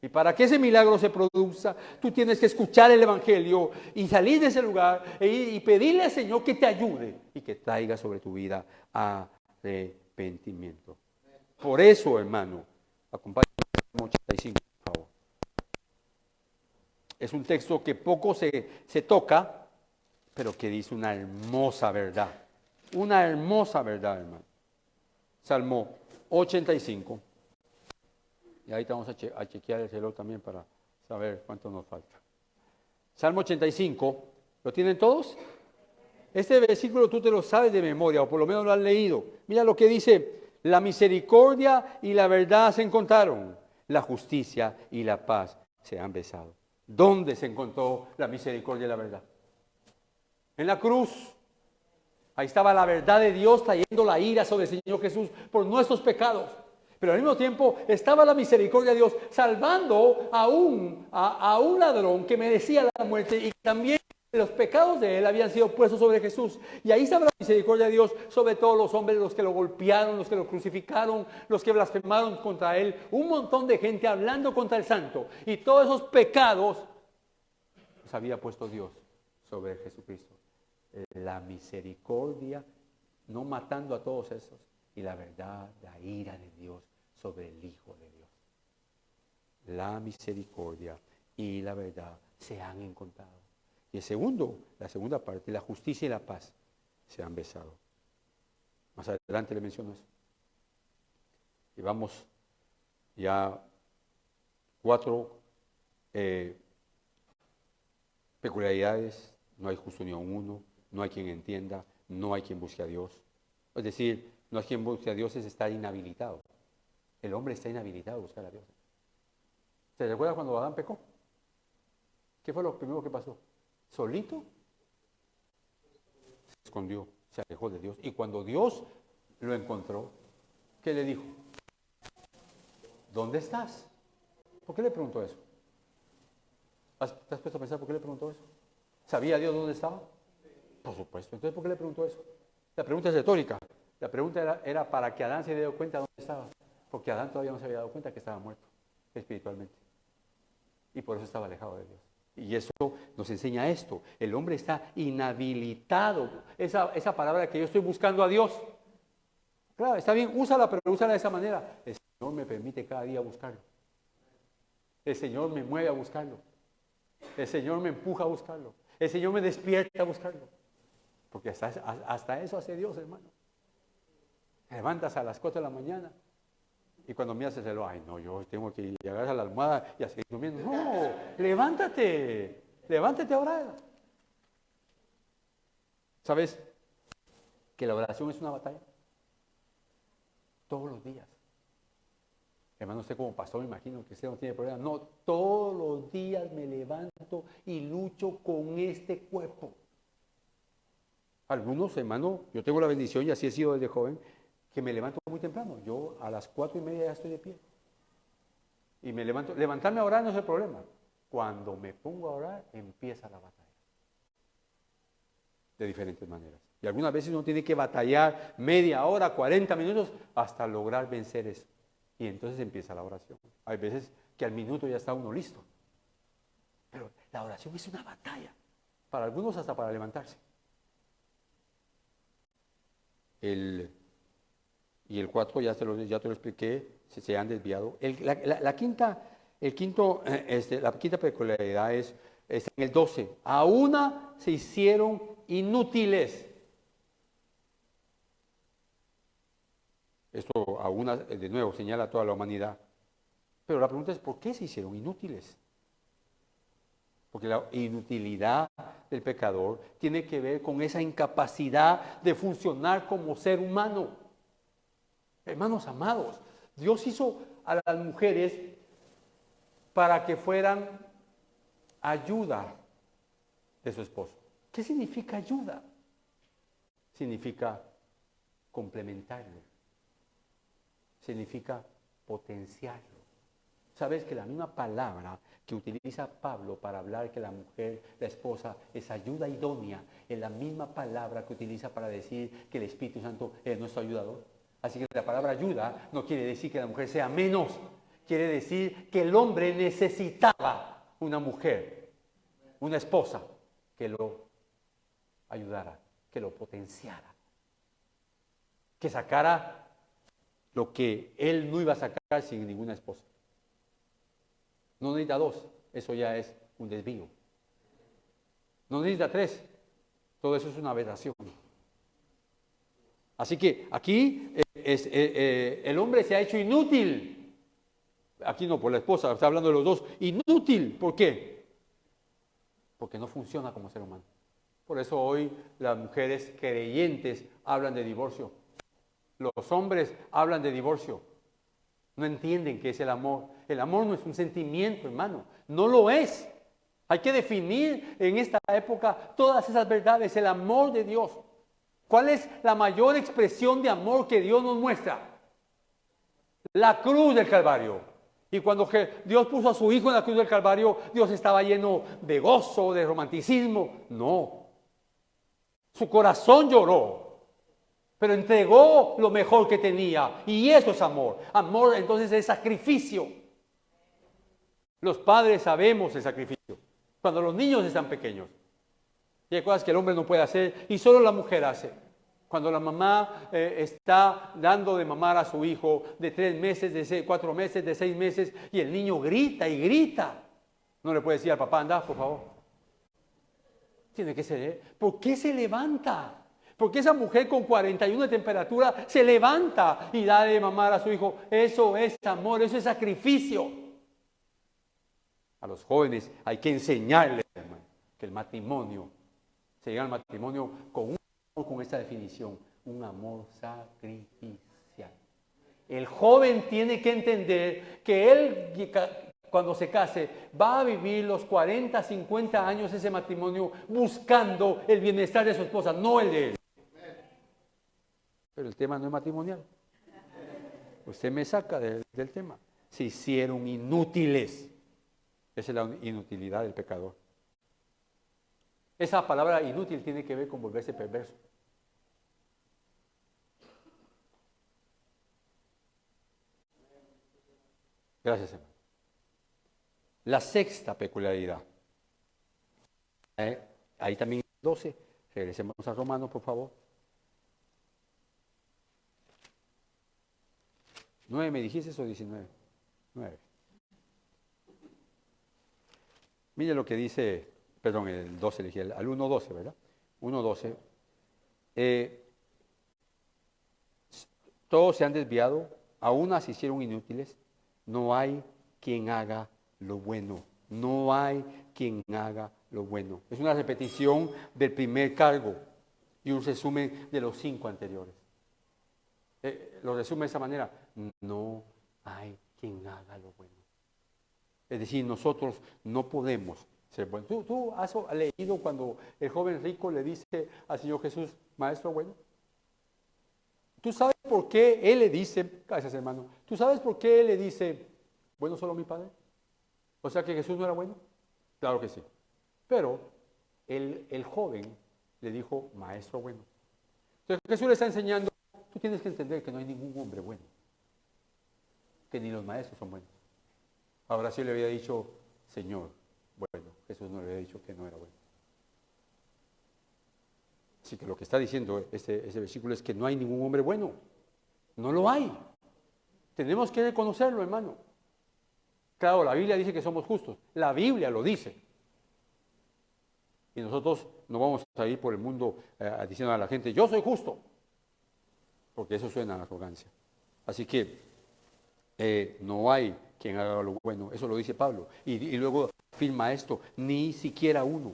Y para que ese milagro se produzca, tú tienes que escuchar el Evangelio y salir de ese lugar y pedirle al Señor que te ayude y que traiga sobre tu vida arrepentimiento. Por eso, hermano, acompáñame al 85, por favor. Es un texto que poco se toca, pero que dice una hermosa verdad. Una hermosa verdad, hermano. Salmo 85. Y ahorita vamos a chequear el reloj también para saber cuánto nos falta. Salmo 85. ¿Lo tienen todos? Este versículo tú te lo sabes de memoria, o por lo menos lo has leído. Mira lo que dice: la misericordia y la verdad se encontraron, la justicia y la paz se han besado. ¿Dónde se encontró la misericordia y la verdad? En la cruz. Ahí estaba la verdad de Dios trayendo la ira sobre el Señor Jesús por nuestros pecados. Pero al mismo tiempo estaba la misericordia de Dios salvando a un ladrón que merecía la muerte y también los pecados de él habían sido puestos sobre Jesús. Y ahí estaba la misericordia de Dios sobre todos los hombres, los que lo golpearon, los que lo crucificaron, los que blasfemaron contra él. Un montón de gente hablando contra el santo. Y todos esos pecados los había puesto Dios sobre Jesucristo. La misericordia, no matando a todos esos. Y la verdad, la ira de Dios sobre el Hijo de Dios. La misericordia y la verdad se han encontrado. Y la segunda parte, la justicia y la paz se han besado. Más adelante le menciono eso. Y vamos ya 4 peculiaridades. No hay justo ni a uno, no hay quien entienda, no hay quien busque a Dios. Es decir, no hay quien busque a Dios, es estar inhabilitado. El hombre está inhabilitado a buscar a Dios. ¿Se recuerda cuando Adán pecó? ¿Qué fue lo primero que pasó? Solito se escondió, se alejó de Dios. Y cuando Dios lo encontró, ¿qué le dijo? ¿Dónde estás? ¿Por qué le preguntó eso? ¿Te has puesto a pensar por qué le preguntó eso? ¿Sabía Dios dónde estaba? Por supuesto. Entonces, ¿por qué le preguntó eso? La pregunta es retórica. La pregunta era para que Adán se diera cuenta de dónde estaba. Porque Adán todavía no se había dado cuenta que estaba muerto espiritualmente. Y por eso estaba alejado de Dios. Y eso nos enseña esto. El hombre está inhabilitado. Esa palabra que yo estoy buscando a Dios. Claro, está bien, úsala, pero úsala de esa manera. El Señor me permite cada día buscarlo. El Señor me mueve a buscarlo. El Señor me empuja a buscarlo. El Señor me despierta a buscarlo. Porque hasta eso hace Dios, hermano. Te levantas a las 4 de la mañana y cuando miras el reloj, ay no, yo tengo que llegar a la almohada y a seguir durmiendo. No, levántate a orar. ¿Sabes que la oración es una batalla? Todos los días. Hermano, usted como pastor me imagino que usted no tiene problema. No, todos los días me levanto y lucho con este cuerpo. Algunos, hermano, yo tengo la bendición y así he sido desde joven, que me levanto muy temprano. Yo a las 4:30 ya estoy de pie. Y me levanto. Levantarme a orar no es el problema. Cuando me pongo a orar, empieza la batalla. De diferentes maneras. Y algunas veces uno tiene que batallar media hora, 40 minutos, hasta lograr vencer eso. Y entonces empieza la oración. Hay veces que al minuto ya está uno listo. Pero la oración es una batalla. Para algunos hasta para levantarse. Y el 4 ya te lo expliqué, se han desviado. La quinta peculiaridad es en el 12. A una se hicieron inútiles. Esto a una, de nuevo, señala a toda la humanidad. Pero la pregunta es, ¿por qué se hicieron inútiles? Porque la inutilidad del pecador tiene que ver con esa incapacidad de funcionar como ser humano. Hermanos amados, Dios hizo a las mujeres para que fueran ayuda de su esposo. ¿Qué significa ayuda? Significa complementarlo. Significa potenciarlo. ¿Sabes que la misma palabra que utiliza Pablo para hablar que la mujer, la esposa, es ayuda idónea, es la misma palabra que utiliza para decir que el Espíritu Santo es nuestro ayudador? Así que la palabra ayuda no quiere decir que la mujer sea menos, quiere decir que el hombre necesitaba una mujer, una esposa, que lo ayudara, que lo potenciara, que sacara lo que él no iba a sacar sin ninguna esposa. No necesita dos, eso ya es un desvío. No necesita tres, todo eso es una aberración. Así que aquí el hombre se ha hecho inútil. Aquí no por la esposa, está hablando de los dos. Inútil, ¿por qué? Porque no funciona como ser humano. Por eso hoy las mujeres creyentes hablan de divorcio. Los hombres hablan de divorcio. No entienden qué es el amor. El amor no es un sentimiento, hermano. No lo es. Hay que definir en esta época todas esas verdades. El amor de Dios. ¿Cuál es la mayor expresión de amor que Dios nos muestra? La cruz del Calvario. Y cuando Dios puso a su Hijo en la cruz del Calvario, Dios estaba lleno de gozo, de romanticismo. No. Su corazón lloró. Pero entregó lo mejor que tenía. Y eso es amor. Amor entonces es sacrificio. Los padres sabemos el sacrificio. Cuando los niños están pequeños. Y hay cosas que el hombre no puede hacer y solo la mujer hace. Cuando la mamá está dando de mamar a su hijo de 3 meses, de 4 meses, de 6 meses, y el niño grita y grita. No le puede decir al papá, anda, por favor. Tiene que ser, ¿por qué se levanta? Porque esa mujer con 41 de temperatura se levanta y da de mamar a su hijo. Eso es amor, eso es sacrificio. A los jóvenes hay que enseñarles, hermano, que el matrimonio, se llega al matrimonio con esta definición, un amor sacrificial. El joven tiene que entender que él, cuando se case, va a vivir los 40, 50 años ese matrimonio buscando el bienestar de su esposa, no el de él. Pero el tema no es matrimonial. Usted me saca del tema. Se hicieron inútiles. Esa es la inutilidad del pecador. Esa palabra inútil tiene que ver con volverse perverso. Gracias, hermano. La sexta peculiaridad. Ahí también 12. Regresemos a Romanos, por favor. 9, ¿me dijiste o 19? 9. Mire lo que dice, perdón, el 12 elegí, al 1.12, ¿verdad? 1.12. Todos se han desviado, aún se hicieron inútiles. No hay quien haga lo bueno. No hay quien haga lo bueno. Es una repetición del primer cargo y un resumen de los 5 anteriores. Lo resume de esa manera. No hay quien haga lo bueno. Es decir, nosotros no podemos ser buenos. ¿Tú has leído cuando el joven rico le dice al Señor Jesús, Maestro bueno? ¿Tú sabes por qué Él le dice, gracias hermano, tú sabes por qué Él le dice, bueno solo mi Padre? O sea que Jesús no era bueno. Claro que sí. Pero el joven le dijo, Maestro bueno. Entonces Jesús le está enseñando, tú tienes que entender que no hay ningún hombre bueno. Que ni los maestros son buenos. Ahora sí le había dicho, Señor, bueno, Jesús no le había dicho que no era bueno. Así que lo que está diciendo ese versículo es que no hay ningún hombre bueno. No lo hay. Tenemos que reconocerlo, hermano. Claro, la Biblia dice que somos justos. La Biblia lo dice. Y nosotros no vamos a ir por el mundo diciendo a la gente, yo soy justo. Porque eso suena a arrogancia. Así que no hay quien haga lo bueno. Eso lo dice Pablo. Y luego afirma esto, ni siquiera uno.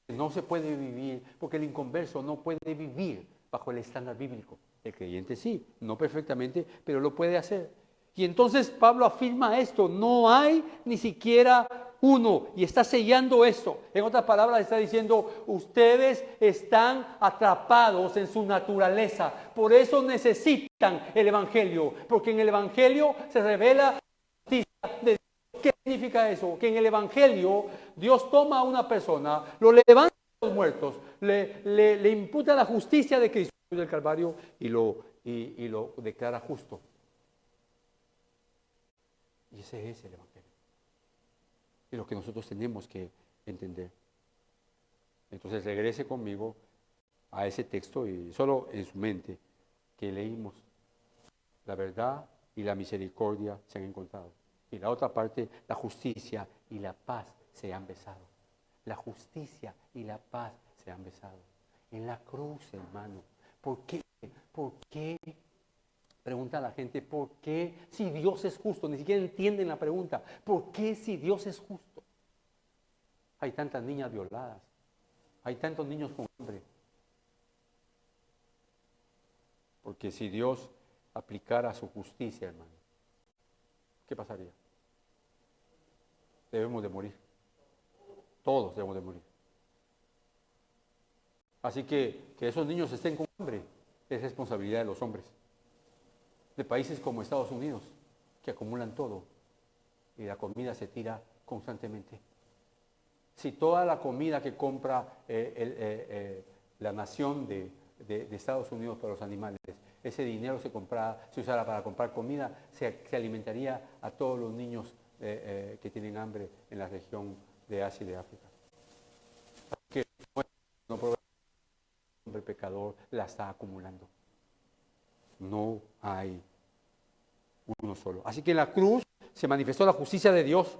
No se puede vivir, porque el inconverso no puede vivir bajo el estándar bíblico. El creyente sí, no perfectamente, pero lo puede hacer. Y entonces Pablo afirma esto, no hay ni siquiera uno, y está sellando esto. En otras palabras está diciendo, ustedes están atrapados en su naturaleza, por eso necesitan el Evangelio, porque en el Evangelio se revela la justicia de Dios. ¿Qué significa eso? Que en el Evangelio Dios toma a una persona, lo levanta de los muertos, le imputa la justicia de Cristo del Calvario y lo declara justo. Y ese es el Evangelio. Y lo que nosotros tenemos que entender. Entonces regrese conmigo a ese texto y solo en su mente que leímos. La verdad y la misericordia se han encontrado. Y la otra parte, la justicia y la paz se han besado. La justicia y la paz se han besado. En la cruz, hermano. ¿Por qué? ¿Por qué? Pregunta a la gente, ¿por qué si Dios es justo? Ni siquiera entienden la pregunta. ¿Por qué si Dios es justo? Hay tantas niñas violadas. Hay tantos niños con hambre. Porque si Dios aplicara su justicia, hermano, ¿qué pasaría? Debemos de morir. Todos debemos de morir. Así que esos niños estén con hambre es responsabilidad de los hombres. De países como Estados Unidos, que acumulan todo y la comida se tira constantemente. Si toda la comida que compra la nación de Estados Unidos para los animales, ese dinero se usara para comprar comida, se alimentaría a todos los niños que tienen hambre en la región de Asia y de África. Que el hombre pecador la está acumulando. No hay uno solo. Así que en la cruz se manifestó la justicia de Dios,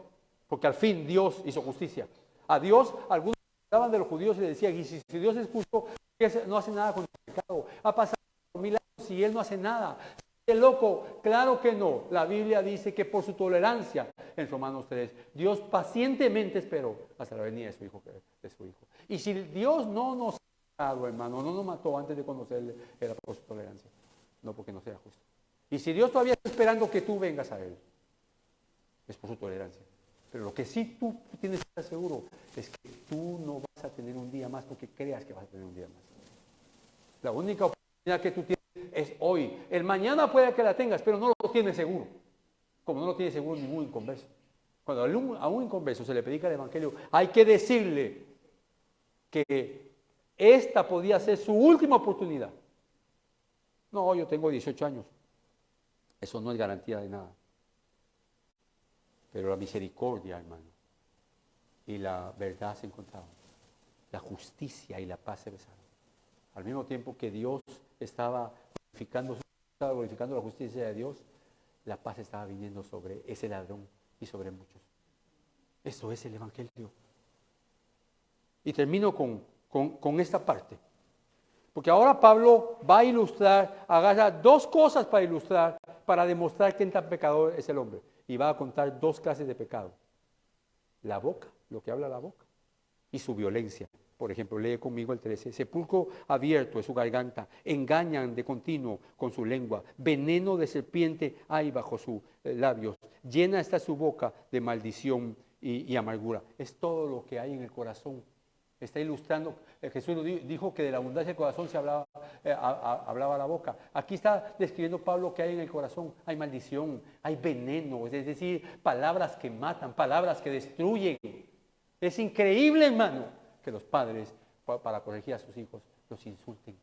porque al fin Dios hizo justicia. A Dios, algunos hablaban de los judíos y le decían, y si Dios es justo, no hace nada contra el pecado. Ha pasado 1000 años y Él no hace nada. ¿Es loco? Claro que no. La Biblia dice que por su tolerancia, en Romanos 3, Dios pacientemente esperó hasta la venida de su Hijo. Y si Dios no nos ha dado, hermano, no nos mató antes de conocerle, era por su tolerancia, no porque no sea justo. Y si Dios todavía está esperando que tú vengas a Él, es por su tolerancia. Pero lo que sí tú tienes que estar seguro es que tú no vas a tener un día más porque creas que vas a tener un día más. La única oportunidad que tú tienes es hoy. El mañana puede que la tengas, pero no lo tienes seguro. Como no lo tiene seguro ningún inconverso. Cuando a un inconverso se le predica el Evangelio, hay que decirle que esta podía ser su última oportunidad. No, yo tengo 18 años. Eso no es garantía de nada. Pero la misericordia, hermano, y la verdad se encontraban. La justicia y la paz se besaron. Al mismo tiempo que Dios estaba glorificando la justicia de Dios, la paz estaba viniendo sobre ese ladrón y sobre muchos. Eso es el Evangelio. Y termino con esta parte. Porque ahora Pablo va a ilustrar, agarra dos cosas para ilustrar, para demostrar qué tan pecador es el hombre. Y va a contar dos clases de pecado. La boca, lo que habla la boca, y su violencia. Por ejemplo, lee conmigo el 13. Sepulcro abierto es su garganta, engañan de continuo con su lengua, veneno de serpiente hay bajo sus labios, llena está su boca de maldición y amargura. Es todo lo que hay en el corazón. Está ilustrando, Jesús dijo que de la abundancia del corazón se hablaba la boca. Aquí está describiendo Pablo que hay en el corazón. Hay maldición, hay veneno, es decir, palabras que matan, palabras que destruyen. Es increíble, hermano, que los padres, para corregir a sus hijos, los insulten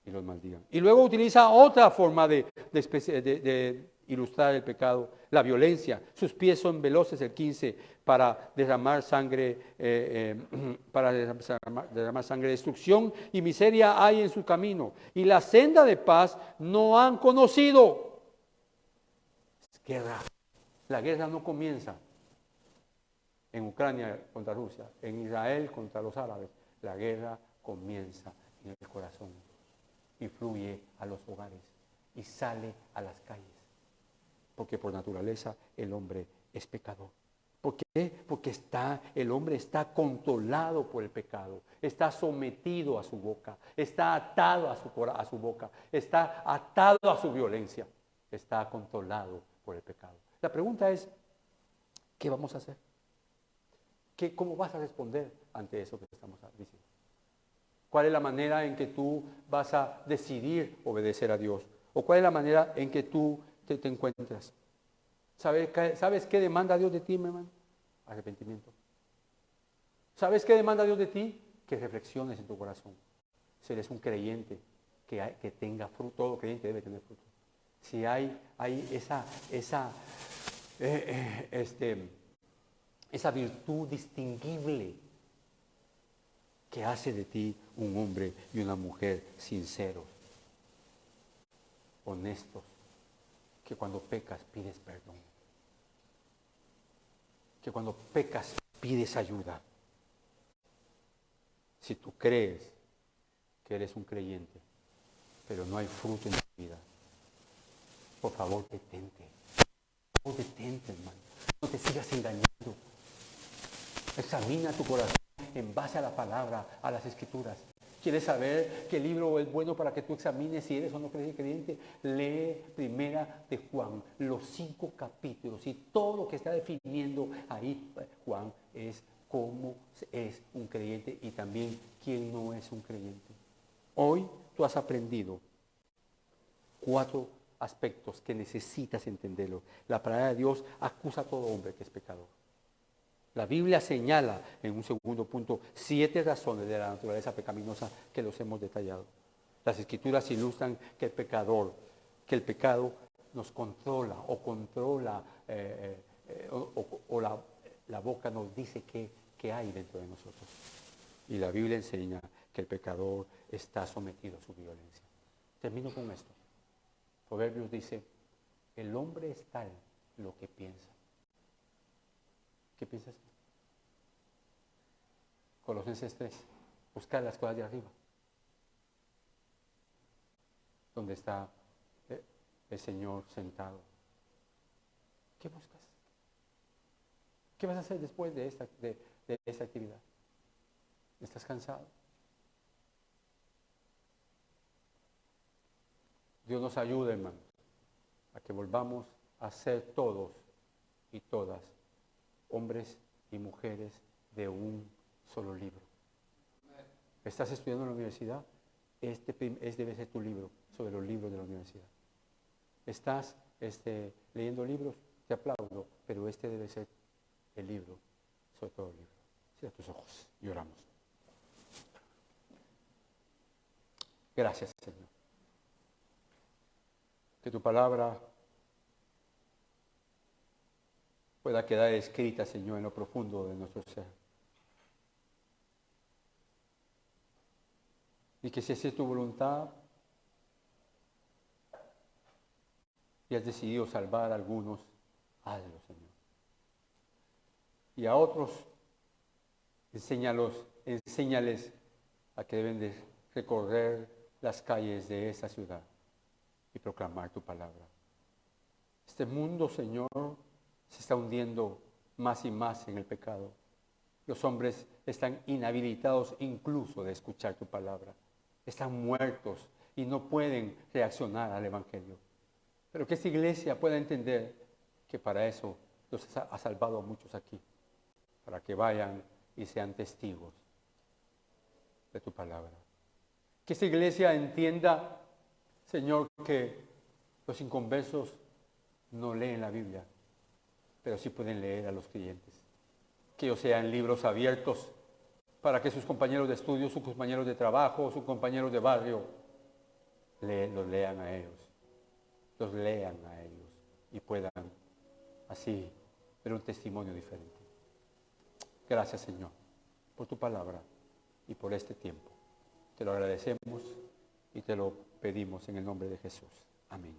y los maldigan. Y luego utiliza otra forma de ilustrar el pecado, la violencia. Sus pies son veloces, el 15, para derramar sangre, destrucción y miseria hay en su camino. Y la senda de paz no han conocido. Es guerra. La guerra no comienza en Ucrania contra Rusia, en Israel contra los árabes. La guerra comienza en el corazón y fluye a los hogares y sale a las calles. Porque por naturaleza el hombre es pecador. ¿Por qué? Porque el hombre está controlado por el pecado, está sometido a su boca, está atado a su boca, está atado a su violencia, está controlado por el pecado. La pregunta es, ¿qué vamos a hacer? ¿Cómo vas a responder ante eso que estamos diciendo? ¿Cuál es la manera en que tú vas a decidir obedecer a Dios? ¿O cuál es la manera en que tú te encuentras? ¿Sabes qué demanda Dios de ti, mi hermano? Arrepentimiento. ¿Sabes qué demanda Dios de ti? Que reflexiones en tu corazón. Si eres un creyente, que tenga fruto, todo creyente debe tener fruto. Si hay esa virtud distinguible que hace de ti un hombre y una mujer sinceros, honestos, que cuando pecas pides perdón, que cuando pecas pides ayuda. Si tú crees que eres un creyente, pero no hay fruto en tu vida, por favor detente. Por favor detente, hermano. No te sigas engañando. Examina tu corazón en base a la palabra, a las escrituras. ¿Quieres saber qué libro es bueno para que tú examines si eres o no creyente? Lee Primera de Juan, los 5 capítulos, y todo lo que está definiendo ahí Juan es cómo es un creyente y también quién no es un creyente. Hoy tú has aprendido 4 aspectos que necesitas entenderlo. La palabra de Dios acusa a todo hombre que es pecador. La Biblia señala, en un segundo punto, 7 razones de la naturaleza pecaminosa que los hemos detallado. Las Escrituras ilustran que el pecado nos controla o controla, la boca nos dice qué hay dentro de nosotros. Y la Biblia enseña que el pecador está sometido a su violencia. Termino con esto. Proverbios dice, el hombre es tal lo que piensa. ¿Qué piensas tú? Colosenses 3, buscar las cosas de arriba. Donde está el Señor sentado. ¿Qué buscas? ¿Qué vas a hacer después de esta actividad? ¿Estás cansado? Dios nos ayuda, hermanos, a que volvamos a ser todos y todas hombres y mujeres de un solo libro. ¿Estás estudiando en la universidad? Este debe ser tu libro sobre los libros de la universidad. ¿Estás leyendo libros? Te aplaudo, pero este debe ser el libro sobre todo el libro. Cierra tus ojos y oramos. Gracias, Señor. Que tu palabra pueda quedar escrita, Señor, en lo profundo de nuestro ser. Y que si esa es tu voluntad y has decidido salvar a algunos, hazlo, Señor. Y a otros, enséñales a que deben de recorrer las calles de esta ciudad y proclamar tu palabra. Este mundo, Señor, se está hundiendo más y más en el pecado. Los hombres están inhabilitados incluso de escuchar tu palabra. Están muertos y no pueden reaccionar al Evangelio. Pero que esta iglesia pueda entender que para eso Dios ha salvado a muchos aquí, para que vayan y sean testigos de tu palabra. Que esta iglesia entienda, Señor, que los inconversos no leen la Biblia, pero sí pueden leer a los creyentes. Que ellos sean libros abiertos para que sus compañeros de estudio, sus compañeros de trabajo, sus compañeros de barrio, los lean a ellos, los lean a ellos y puedan así ver un testimonio diferente. Gracias, Señor, por tu palabra y por este tiempo. Te lo agradecemos y te lo pedimos en el nombre de Jesús. Amén.